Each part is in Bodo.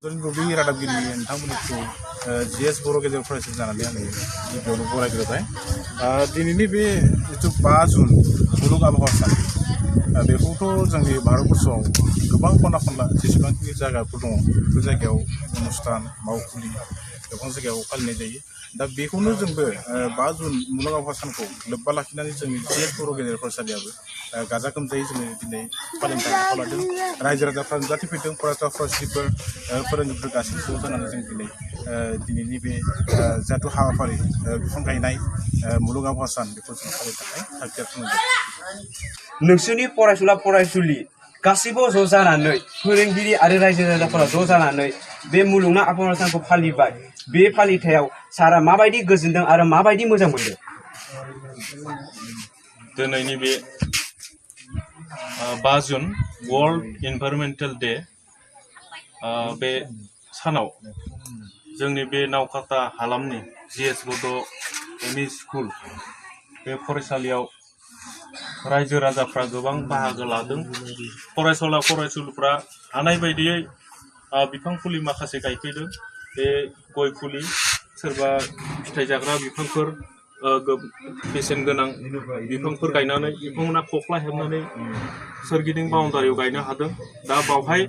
Rubi Radabgiri and Tamuku, GS Boroga President Aliani, Boragrai. Dinibi to Bazun, Muluga Horsan. The photos and the Barabu song, the Bankonafala, Tisbanki Zaga Pudon, Puzagao, Mustan, Maukuli, the Ponzagao Kalnedi, that Behunus and Bazun Mulaga Horsanko, the Balakinas and GS Boroga for Sadia, Gazakam days in the Valentine, Riser of the Front Zatifitum, Prata for Slipper, for the Production, Sultan and Zinki, Dinibi, Zatu Hawapari, Funkai, Muluga Horsan, because of नोंसोरनि फरायसुला फरायसुलि गासिबो ज' जानानै फोरोंगिरि आरो रायजो राजाफोरा ज' जानानै बे मुलुगना आबहावा सानखौ फालिबाय बे फालिथायाव सारा माबायदि गोजोनदों आरो माबायदि मोजां मोनदों दिनैनि बे 5 जुन वर्ल्ड एनवायरनमेन्टेल डे बे सानाव जोंनि बे नावकाता हालामनि जिएस बड' एमइ स्कुल बे फरायसालियाव रायजो राजाफ्रा गोबां बाहागो लादों फरायसुला फरायसुलिफ्रा हानाय बायदियै बिफां फुलि माखासे गायफैदों बे गय फुलि सोरबा फिथाइ जाग्रा बिफांफोर बेसेन गोनां बिफांफोर गायनानै बिफांना खख्ला हेबनानै सोरगिदिं बाउन्डारियाव गायनो हादों दा बावहाय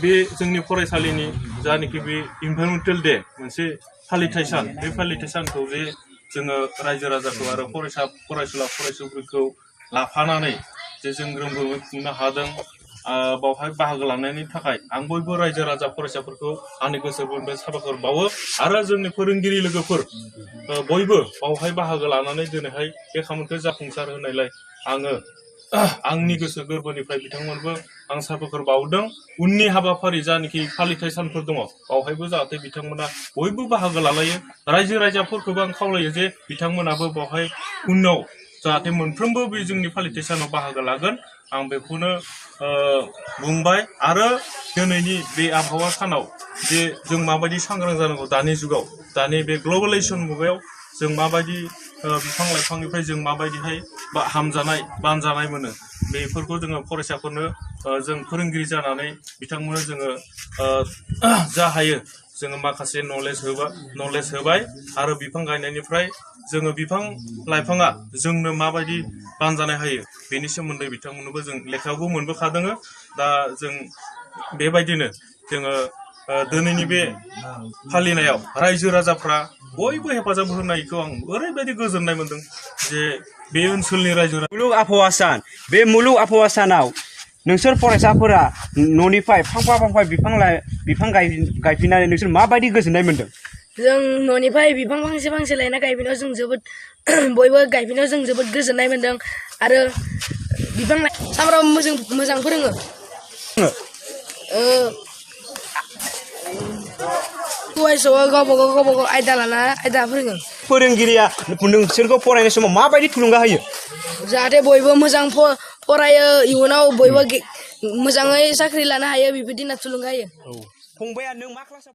बे जोंनि फरायसालिनि जानिखि बे एनवायरनमेन्टेल डे मोनसे फालिथाय सान बे फालिथाय सानखौ जे जोङो रायजो राजाखौ आरो फरायसुला फरायसुलिफोरखौ लाफानानै जे जों ग्रोमग्रोमै खुंनो हादों बावहाय बाहागो लानायनि थाखाय आं बयबो रायजो राजा फरायसाफोरखौ आंनि गोसो गोरबोनिफ्राय साबायखर बावो आरो जोंनि फोरोंगिरि लोगोफोर बयबो बावहाय बाहागो लानानै दिनैहाय बे खामानिखौ जाफुंसार होनायलाय आङो आंनि गोसो गोरबोनिफ्राय बिथांमोनबो आं साबायखर बावदों उननि हाबाफारि जानिखि फालिथाय सानफोर दङ बावहायबो जाहाथे बिथांमोना बयबो बाहागो लालायो रायजो राजाफोरखौबो आं खावलायो जे बिथांमोनाबो बावहाय उनाव जाहाथे मोनफ्रोमबो बे जोंनि फालिथाय सानाव बाहागो लागोन आं बेखौनो बुंबाय आरो दिनैनि बे आबहावा सानाव जे जों माबायदि सांग्रां जानांगौ दानि जुगाव दानि बे ग्लबेलाइजेसन मुगायाव जों माबायदि बिफां लाइफांनिफ्राय जों माबायदिहाय हामजानाय बानजानाय मोनो बेफोरखौ जोङो फरायसाफोरनो जों फोरोंगिरि जानानै बिथांमोननो जोङो जा हायो जोङो माखासे नलेज होबाय आरो बिफां गायनायनिफ्राय जोङो बिफां लाइफाङा जोंनो माबायदि बानजानाय होयो बेनि सोमोन्दै बिथांमोननोबो जों लेखायावबो मोनबोखादों दा जों बेबायदिनो जोङो दिनैनि बे फालिनायाव रायजो राजाफ्रा बयबो हेफाजाब होनायखौ आं ओरैबायदि गोजोननाय मोनदों जे बे ओनसोलनि रायजो मुलुग आबहावा सान बे मुलुग आबहावा सानाव नोंसोर फरायसाफोरा न'निफ्राय फांफा बिफां गायफिननानै नोंसोर माबायदि गोजोननाय मोनदों जों न'निफ्राय बिफां फांसे लायना गायफिनायाव जों जोबोद बयबो गायफिनायाव जों जोबोद गोजोननाय मोनदों आरो बिफां सामफ्रामबो मोजां फोरोङो फरायसाया गावबा गाव आयदा लाना आयदा फोरोङो फोरोंगिरिया नोंसोरखौ फरायनाय समाव माबायदि थुलुंगा होयो जाहाथे बयबो मोजां फरायो इयुनाव बयबो मोजाङै साख्रि लानो हायो बेबायदि होनना थुलुंगा होयो फंबाया नों मा क्लासाव